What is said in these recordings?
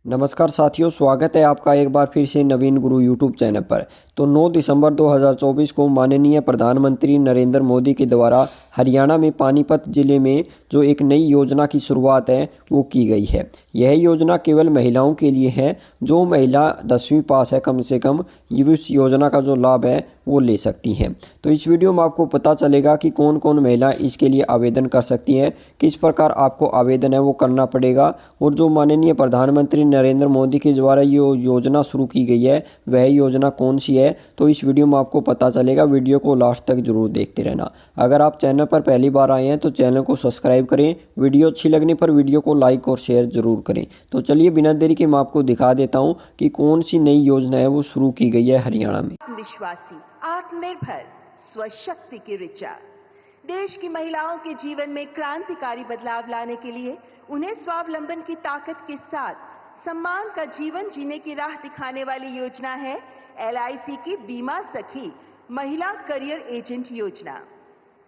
नमस्कार साथियों, स्वागत है आपका एक बार फिर से नवीन गुरु यूट्यूब चैनल पर। तो 9 दिसंबर 2024 को माननीय प्रधानमंत्री नरेंद्र मोदी के द्वारा हरियाणा में पानीपत जिले में जो एक नई योजना की शुरुआत है वो की गई है। यह योजना केवल महिलाओं के लिए है। जो महिला 10वीं पास है कम से कम, ये इस योजना का जो लाभ है वो ले सकती हैं। तो इस वीडियो में आपको पता चलेगा कि कौन कौन महिला इसके लिए आवेदन कर सकती हैं, किस प्रकार आपको आवेदन है वो करना पड़ेगा, और जो माननीय प्रधानमंत्री नरेंद्र मोदी के द्वारा ये योजना शुरू की गई है वह योजना कौन सी है, तो इस वीडियो में आपको पता चलेगा। वीडियो को लास्ट तक जरूर देखते रहना। अगर आप चैनल पर पहली बार आए हैं तो चैनल को सब्सक्राइब करें। वीडियो अच्छी लगने पर वीडियो को लाइक और शेयर जरूर करें। तो चलिए बिना देरी के मैं आपको दिखा देता हूँ कि कौन सी नई योजना है वो शुरू की गई है हरियाणा में। आत्मविश्वासी, आत्मनिर्भर, स्वशक्ति की ऋचा देश की महिलाओं के जीवन में क्रांतिकारी बदलाव लाने के लिए उन्हें स्वावलंबन की ताकत के साथ सम्मान का जीवन जीने की राह दिखाने वाली योजना है LIC की बीमा सखी महिला करियर एजेंट योजना।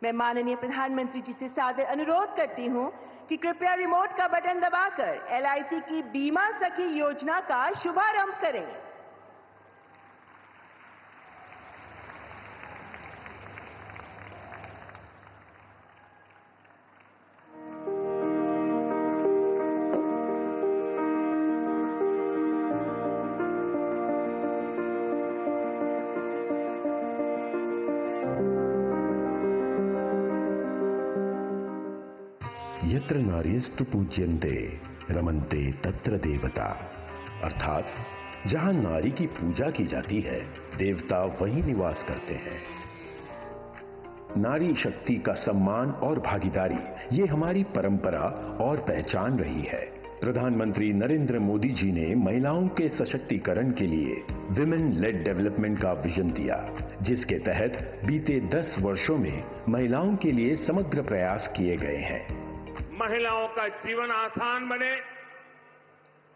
मैं माननीय प्रधानमंत्री जी से सादर अनुरोध करती हूं कि कृपया रिमोट का बटन दबाकर LIC की बीमा सखी योजना का शुभारंभ करें। यत्र नार्यस्तु पूज्यन्ते रमन्ते तत्र देवता, अर्थात जहां नारी की पूजा की जाती है देवता वहीं निवास करते हैं। नारी शक्ति का सम्मान और भागीदारी ये हमारी परंपरा और पहचान रही है। प्रधानमंत्री नरेंद्र मोदी जी ने महिलाओं के सशक्तिकरण के लिए विमेन लेड डेवलपमेंट का विजन दिया, जिसके तहत बीते 10 वर्षों में महिलाओं के लिए समग्र प्रयास किए गए हैं। महिलाओं का जीवन आसान बने,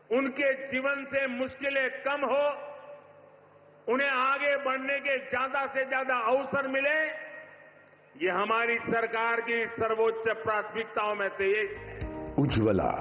उनके जीवन से मुश्किलें कम हो, उन्हें आगे बढ़ने के ज्यादा से ज्यादा अवसर मिले, ये हमारी सरकार की सर्वोच्च प्राथमिकताओं में से एक है। उज्ज्वला,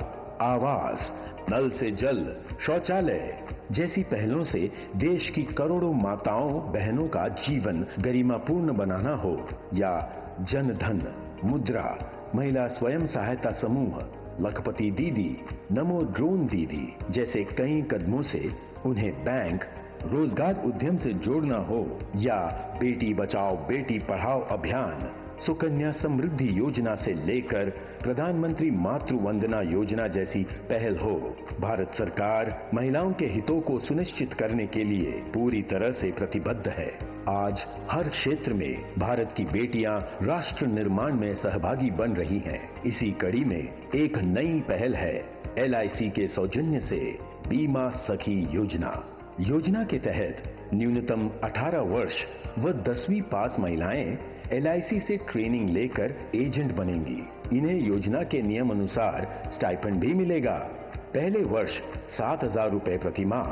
आवास, नल से जल, शौचालय जैसी पहलों से देश की करोड़ों माताओं बहनों का जीवन गरिमापूर्ण बनाना हो, या जन धन, मुद्रा, महिला स्वयं सहायता समूह, लखपति दीदी, नमो ड्रोन दीदी जैसे कई कदमों से उन्हें बैंक, रोजगार उद्यम से जोड़ना हो, या बेटी बचाओ बेटी पढ़ाओ अभियान, सुकन्या समृद्धि योजना से लेकर प्रधानमंत्री मातृ वंदना योजना जैसी पहल हो, भारत सरकार महिलाओं के हितों को सुनिश्चित करने के लिए पूरी तरह से प्रतिबद्ध है। आज हर क्षेत्र में भारत की बेटियां राष्ट्र निर्माण में सहभागी बन रही हैं। इसी कड़ी में एक नई पहल है LIC के सौजन्य से बीमा सखी योजना। योजना के तहत न्यूनतम 18 वर्ष व 10वीं पास महिलाएं LIC से ट्रेनिंग लेकर एजेंट बनेंगी। इन्हें योजना के नियम अनुसार स्टाइपेंड भी मिलेगा। पहले वर्ष 7,000 रुपए प्रति माह,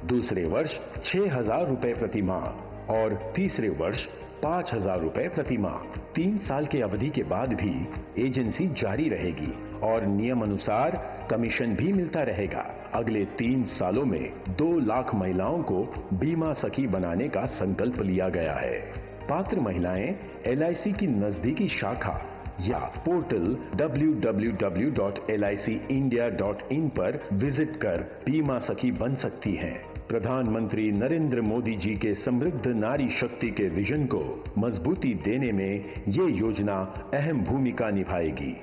दूसरे वर्ष 6,000 रुपए प्रति माह और तीसरे वर्ष 5,000 रुपए प्रति माह। 3 साल की अवधि के बाद भी एजेंसी जारी रहेगी और नियम अनुसार कमीशन भी मिलता रहेगा। अगले 3 सालों में 2 लाख महिलाओं को बीमा सखी बनाने का संकल्प लिया गया है। पात्र महिलाएं LIC की नजदीकी शाखा या पोर्टल www.licindia.in पर विजिट कर बीमा सखी बन सकती हैं। प्रधानमंत्री नरेंद्र मोदी जी के समृद्ध नारी शक्ति के विजन को मजबूती देने में ये योजना अहम भूमिका निभाएगी।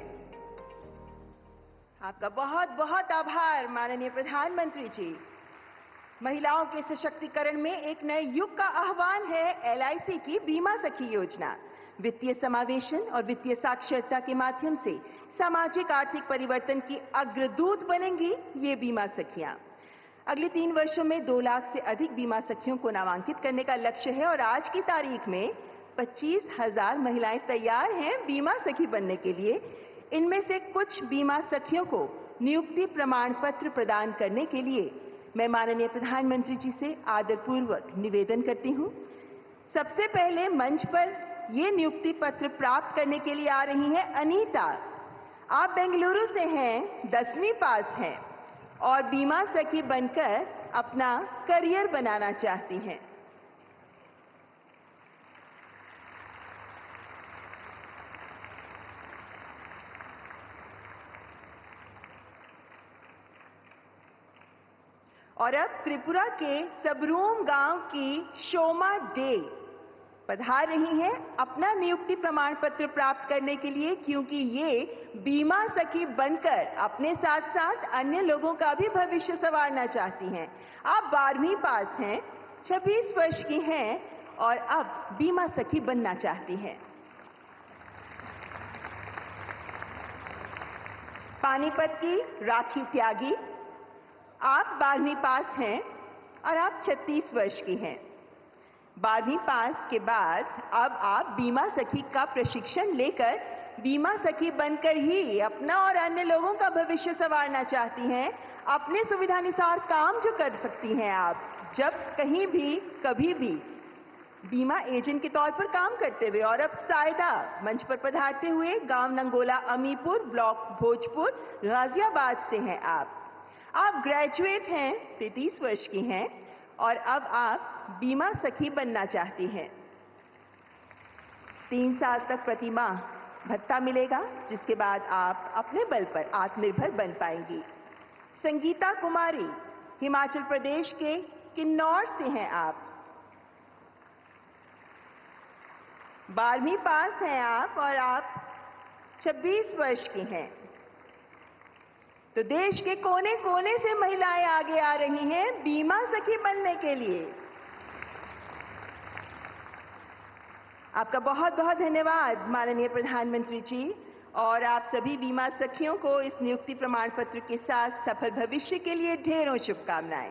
आपका बहुत बहुत आभार माननीय प्रधानमंत्री जी। महिलाओं के सशक्तिकरण में एक नए युग का आह्वान है LIC की बीमा सखी योजना। वित्तीय समावेशन और वित्तीय साक्षरता के माध्यम से सामाजिक आर्थिक परिवर्तन की अग्रदूत बनेंगी ये बीमा सखियां। अगले 3 वर्षों में 2 लाख से अधिक बीमा सखियों को नामांकित करने का लक्ष्य है और आज की तारीख में 25,000 महिलाएं तैयार हैं बीमा सखी बनने के लिए। इनमें से कुछ बीमा सखियों को नियुक्ति प्रमाण पत्र प्रदान करने के लिए मैं माननीय प्रधानमंत्री जी से आदरपूर्वक निवेदन करती हूं। सबसे पहले मंच पर ये नियुक्ति पत्र प्राप्त करने के लिए आ रही हैं अनीता। आप बेंगलुरु से हैं, 10वीं पास हैं। और बीमा सखी बनकर अपना करियर बनाना चाहती हैं। और अब त्रिपुरा के सबरूम गांव की शोमा डे पधार रही हैं अपना नियुक्ति प्रमाण पत्र प्राप्त करने के लिए, क्योंकि ये बीमा सखी बनकर अपने साथ साथ अन्य लोगों का भी भविष्य संवारना चाहती हैं। आप 12वीं पास हैं, 26 वर्ष की हैं और अब बीमा सखी बनना चाहती हैं। पानीपत की राखी त्यागी, आप 12वीं पास हैं और आप 36 वर्ष की हैं। 12वीं पास के बाद अब आप बीमा सखी का प्रशिक्षण लेकर बीमा सखी बनकर ही अपना और अन्य लोगों का भविष्य संवारना चाहती हैं। अपने सुविधानुसार काम जो कर सकती हैं आप, जब कहीं भी कभी भी बीमा एजेंट के तौर पर काम करते हुए। और अब सायदा मंच पर पधारते हुए गांव नंगोला अमीपुर, ब्लॉक भोजपुर, गाजियाबाद से हैं आप ग्रेजुएट हैं, 33 वर्ष की हैं और अब आप बीमा सखी बनना चाहती हैं। 3 साल तक प्रति माह भत्ता मिलेगा, जिसके बाद आप अपने बल पर आत्मनिर्भर बन पाएंगी। संगीता कुमारी, हिमाचल प्रदेश के किन्नौर से हैं आप। 12वीं पास हैं आप और आप 26 वर्ष की हैं। तो देश के कोने कोने से महिलाएं आगे आ रही हैं बीमा सखी बनने के लिए। आपका बहुत बहुत धन्यवाद माननीय प्रधानमंत्री जी, और आप सभी बीमा सखियों को इस नियुक्ति प्रमाण पत्र के साथ सफल भविष्य के लिए ढेरों शुभकामनाएं।